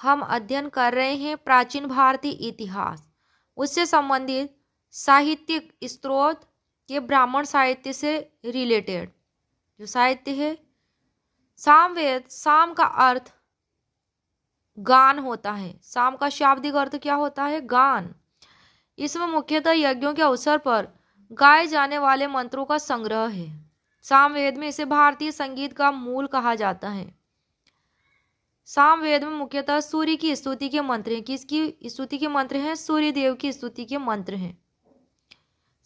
हम अध्ययन कर रहे हैं प्राचीन भारतीय इतिहास, उससे संबंधित साहित्यिक स्रोत के ब्राह्मण साहित्य से रिलेटेड जो साहित्य है। सामवेद, साम का अर्थ गान होता है। साम का शाब्दिक अर्थ क्या होता है? गान। इसमें मुख्यतः यज्ञों के अवसर पर गाए जाने वाले मंत्रों का संग्रह है। सामवेद में इसे भारतीय संगीत का मूल कहा जाता है। सामवेद में मुख्यतः सूर्य की स्तुति के मंत्र हैं। किसकी स्तुति के मंत्र हैं? सूर्य देव की स्तुति के मंत्र हैं।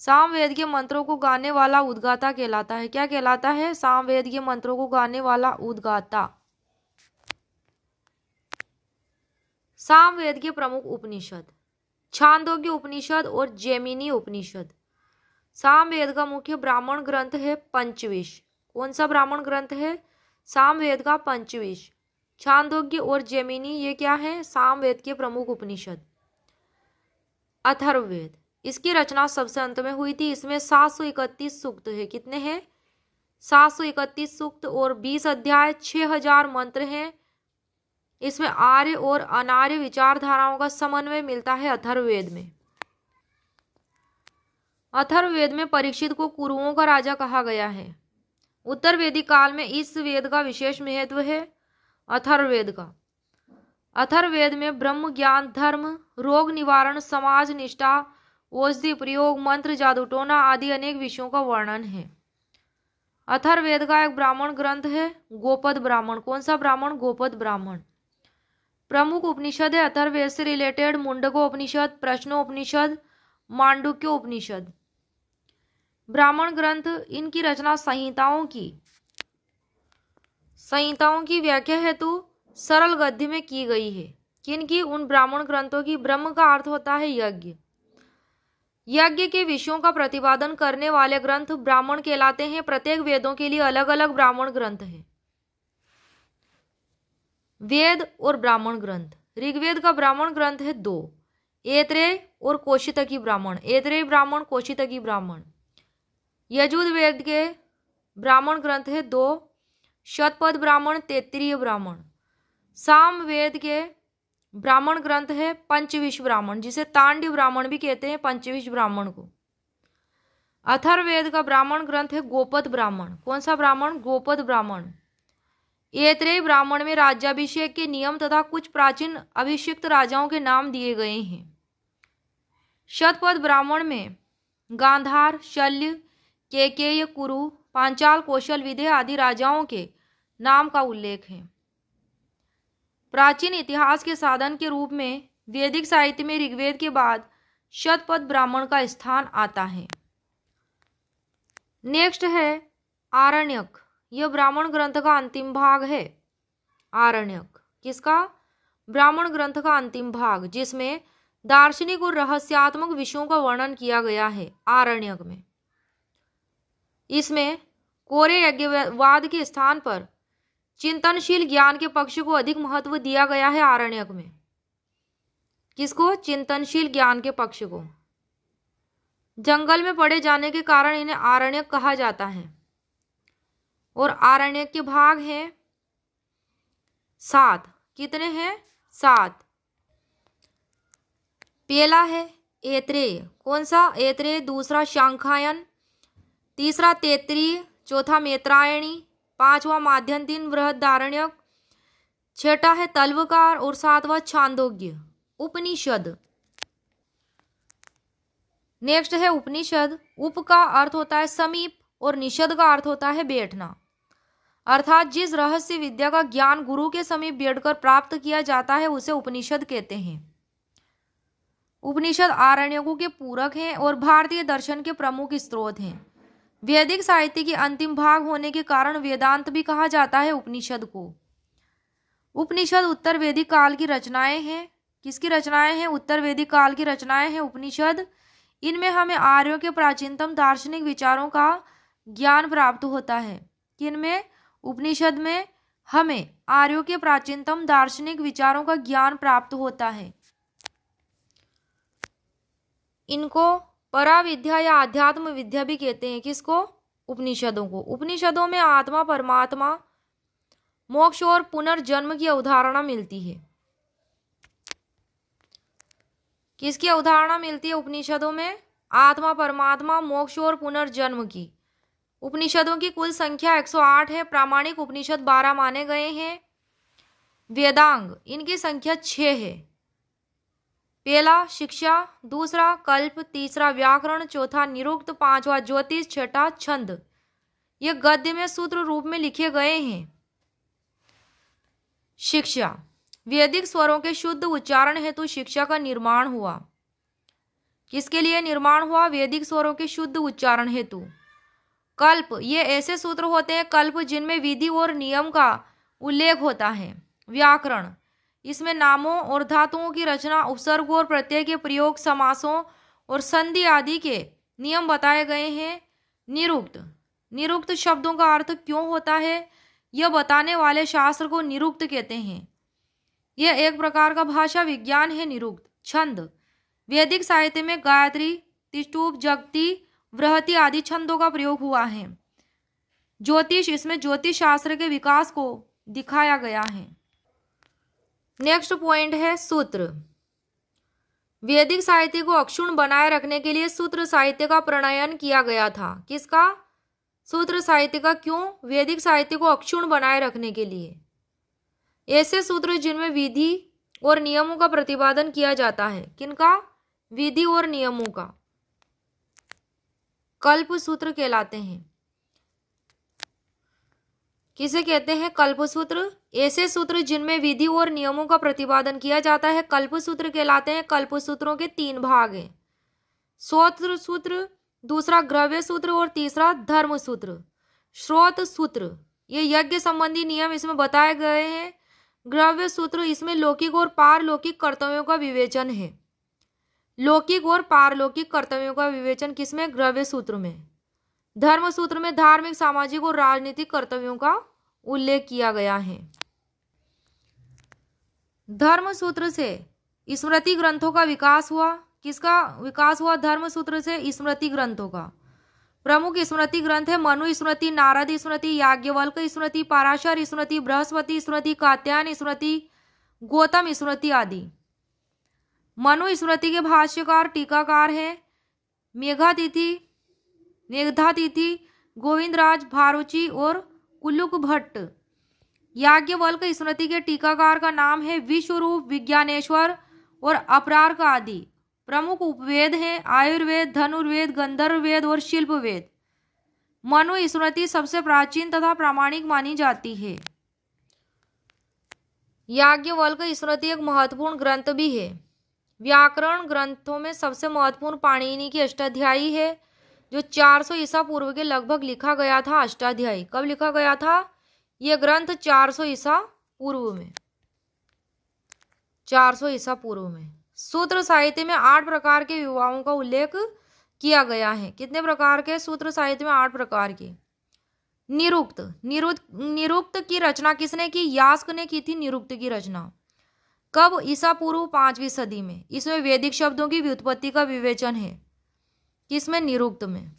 सामवेद के मंत्रों को गाने वाला उद्गाता कहलाता है। क्या कहलाता है? सामवेद के मंत्रों को गाने वाला उद्गाता। सामवेद के प्रमुख उपनिषद छांदोग्य उपनिषद और जैमिनी उपनिषद। सामवेद का मुख्य ब्राह्मण ग्रंथ है पंचविश। कौन सा ब्राह्मण ग्रंथ है? सामवेद का पंचविश। छांदोग्य और जैमिनी ये क्या है? सामवेद के प्रमुख उपनिषद। अथर्ववेद, इसकी रचना सबसे अंत में हुई थी। इसमें 731 सूक्त है। कितने हैं? 731 सूक्त और 20 अध्याय, 6000 मंत्र हैं। इसमें आर्य और अनार्य विचारधाराओं का समन्वय मिलता है अथर्ववेद में। अथर्ववेद में परीक्षित को कुरुओं का राजा कहा गया है। उत्तर वैदिक काल में इस वेद का विशेष महत्व है। अथर्ववेद का अथर्ववेद में ब्रह्म ज्ञान, धर्म, रोग निवारण, समाज निष्ठा, औषधि प्रयोग, मंत्र, जादूटोना आदि अनेक विषयों का वर्णन है। अथर्ववेद का एक ब्राह्मण ग्रंथ है गोपद ब्राह्मण। कौन सा ब्राह्मण? गोपद ब्राह्मण। प्रमुख उपनिषद है अथर्ववेद से रिलेटेड मुंडकोपनिषद, प्रश्नोपनिषद, मांडुक्योपनिषद। ब्राह्मण ग्रंथ, इनकी रचना संहिताओं की व्याख्या हेतु सरल गद्य में की गई है। किनकी? उन ब्राह्मण ग्रंथों की। ब्रह्म का अर्थ होता है यज्ञ। यज्ञ के विषयों का प्रतिपादन करने वाले ग्रंथ ब्राह्मण कहलाते हैं। प्रत्येक वेदों के लिए अलग अलग ब्राह्मण ग्रंथ हैं। वेद और ब्राह्मण ग्रंथ। ऋग्वेद का ब्राह्मण ग्रंथ है 2, ऐत्रेय और कौशितकी ब्राह्मण। ऐत्रेय ब्राह्मण, कौशितकी ब्राह्मण। यजुर्वेद के ब्राह्मण ग्रंथ है 2, शतपथ ब्राह्मण, तैत्तिरीय ब्राह्मण। सामवेद के ब्राह्मण ग्रंथ है पंचविश ब्राह्मण, जिसे तांड्य ब्राह्मण भी कहते हैं, पंचविश ब्राह्मण को। अथर्ववेद का ब्राह्मण ग्रंथ है गोपद ब्राह्मण। कौन सा ब्राह्मण? गोपद ब्राह्मण। ऐत्रेय ब्राह्मण में राज्याभिषेक के नियम तथा कुछ प्राचीन अभिषिक्त राजाओं के नाम दिए गए हैं। शतपथ ब्राह्मण में गांधार, शल्य, केकेय, कुरु, पांचाल, कौशल, विदेह आदि राजाओं के नाम का उल्लेख है। प्राचीन इतिहास के साधन के रूप में वैदिक साहित्य में ऋग्वेद के बाद शतपथ ब्राह्मण का स्थान आता है। नेक्स्ट है आरण्यक। यह ब्राह्मण ग्रंथ का अंतिम भाग है। आरण्यक किसका? ब्राह्मण ग्रंथ का अंतिम भाग, जिसमें दार्शनिक और रहस्यात्मक विषयों का वर्णन किया गया है। आरण्यक में इसमें कोरे यज्ञवाद के स्थान पर चिंतनशील ज्ञान के पक्ष को अधिक महत्व दिया गया है। आरण्यक में किसको? चिंतनशील ज्ञान के पक्ष को। जंगल में पड़े जाने के कारण इन्हें आरण्यक कहा जाता है। और आरण्यक के भाग हैं 7। कितने हैं? 7। पहला है ऐत्रेय। कौन सा? ऐत्रेय। दूसरा शांखायन, तीसरा तैत्तिरीय, चौथा मैत्रायणी, पांचवा माध्यन्तीन बृहदारण्यक, छठा है तल्वकार और 7वां छांदोग्य। उपनिषद। नेक्स्ट है उपनिषद। उप का अर्थ होता है समीप और निषद का अर्थ होता है बैठना, अर्थात जिस रहस्य विद्या का ज्ञान गुरु के समीप बैठकर प्राप्त किया जाता है उसे उपनिषद कहते हैं। उपनिषद आरण्यकों के पूरक हैं और भारतीय दर्शन के प्रमुख स्रोत हैं। वैदिक साहित्य के अंतिम भाग होने के कारण वेदांत भी कहा जाता है उपनिषद को। उपनिषद उत्तर वैदिक काल की रचनाएं हैं। किसकी रचनाएं हैं? उत्तर वैदिक काल की रचनाएं हैं उपनिषद। इनमें हमें आर्यों के प्राचीनतम दार्शनिक विचारों का ज्ञान प्राप्त होता है। किनमें? उपनिषद में हमें आर्यों के प्राचीनतम दार्शनिक विचारों का ज्ञान प्राप्त होता है। इनको पराविद्या या आध्यात्म विद्या भी कहते हैं। किसको? उपनिषदों को। उपनिषदों में आत्मा, परमात्मा, मोक्ष और पुनर्जन्म की अवधारणा मिलती है। किसकी अवधारणा मिलती है उपनिषदों में? आत्मा, परमात्मा, मोक्ष और पुनर्जन्म की। उपनिषदों की कुल संख्या 108 है। प्रामाणिक उपनिषद 12 माने गए हैं। वेदांग, इनकी संख्या 6 है। पहला शिक्षा, दूसरा कल्प, तीसरा व्याकरण, चौथा निरुक्त, पांचवा ज्योतिष, छठा छंद। ये गद्य में सूत्र रूप में लिखे गए हैं। शिक्षा, वैदिक स्वरों के शुद्ध उच्चारण हेतु शिक्षा का निर्माण हुआ। किसके लिए निर्माण हुआ? वैदिक स्वरों के शुद्ध उच्चारण हेतु। कल्प, ये ऐसे सूत्र होते हैं कल्प जिनमें विधि और नियम का उल्लेख होता है। व्याकरण, इसमें नामों और धातुओं की रचना, उपसर्ग और प्रत्यय के प्रयोग, समासों और संधि आदि के नियम बताए गए हैं। निरुक्त, निरुक्त शब्दों का अर्थ क्यों होता है यह बताने वाले शास्त्र को निरुक्त कहते हैं। यह एक प्रकार का भाषा विज्ञान है। निरुक्त। छंद, वैदिक साहित्य में गायत्री, तिष्टुप, जगती, बृहति आदि छंदों का प्रयोग हुआ है। ज्योतिष, इसमें ज्योतिष शास्त्र के विकास को दिखाया गया है। नेक्स्ट पॉइंट है सूत्र। वैदिक साहित्य को अक्षुण्ण बनाए रखने के लिए सूत्र साहित्य का प्रणयन किया गया था। किसका? सूत्र साहित्य का। क्यों? वैदिक साहित्य को अक्षुण्ण बनाए रखने के लिए। ऐसे सूत्र जिनमें विधि और नियमों का प्रतिपादन किया जाता है। किनका? विधि और नियमों का। कल्प सूत्र कहलाते हैं। किसे कहते हैं? कल्प सूत्र। ऐसे सूत्र जिनमें विधि और नियमों का प्रतिपादन किया जाता है कल्प सूत्र कहलाते हैं। कल्प सूत्रों के 3 भाग हैं। श्रोत्र सूत्र, दूसरा ग्रव्य सूत्र और तीसरा धर्म सूत्र। श्रोत सूत्र, ये यज्ञ संबंधी नियम इसमें बताए गए हैं। ग्रव्य सूत्र, इसमें लौकिक और पारलौकिक कर्तव्यों का विवेचन है। लौकिक और पारलौकिक कर्तव्यों का विवेचन किसमें? ग्रव्य सूत्र में। धर्म सूत्र में धार्मिक, सामाजिक और राजनीतिक कर्तव्यों का उल्लेख किया गया है। धर्म सूत्र से स्मृति ग्रंथों का विकास हुआ। किसका विकास हुआ? धर्म सूत्र से स्मृति ग्रंथों का। प्रमुख स्मृति ग्रंथ है मनु स्मृति, नारद स्मृति, याज्ञवल्क स्मृति, पराशर स्मृति, बृहस्पति स्मृति, कात्यायन स्मृति, गौतम स्मृति आदि। मनु स्मृति के भाष्यकार टीकाकार हैं मेघातिथि, गोविंदराज भारुचि और कुल्लुक भट्ट। याज्ञवल्क स्मृति के टीकाकार का नाम है विश्वरूप, विज्ञानेश्वर और अपरार्क आदि। प्रमुख उपवेद हैं आयुर्वेद, धनुर्वेद, गंधर्ववेद और शिल्पवेद। मनु स्मृति सबसे प्राचीन तथा प्रामाणिक मानी जाती है। याज्ञवल्क स्मृति एक महत्वपूर्ण ग्रंथ भी है। व्याकरण ग्रंथों में सबसे महत्वपूर्ण पाणिनि की अष्टाध्यायी है, जो 400 ईसा पूर्व के लगभग लिखा गया था। अष्टाध्यायी कब लिखा गया था? यह ग्रंथ 400 ईसा पूर्व में। 400 ईसा पूर्व में। सूत्र साहित्य में 8 प्रकार के विवाहों का उल्लेख किया गया है। कितने प्रकार के? सूत्र साहित्य में 8 प्रकार के। निरुक्त, निरुक्त की रचना किसने की? यास्क ने की थी निरुक्त की रचना। कब? ईसा पूर्व 5वीं सदी में। इसमें वैदिक शब्दों की व्युत्पत्ति का विवेचन है। किसमें? निरुक्त में।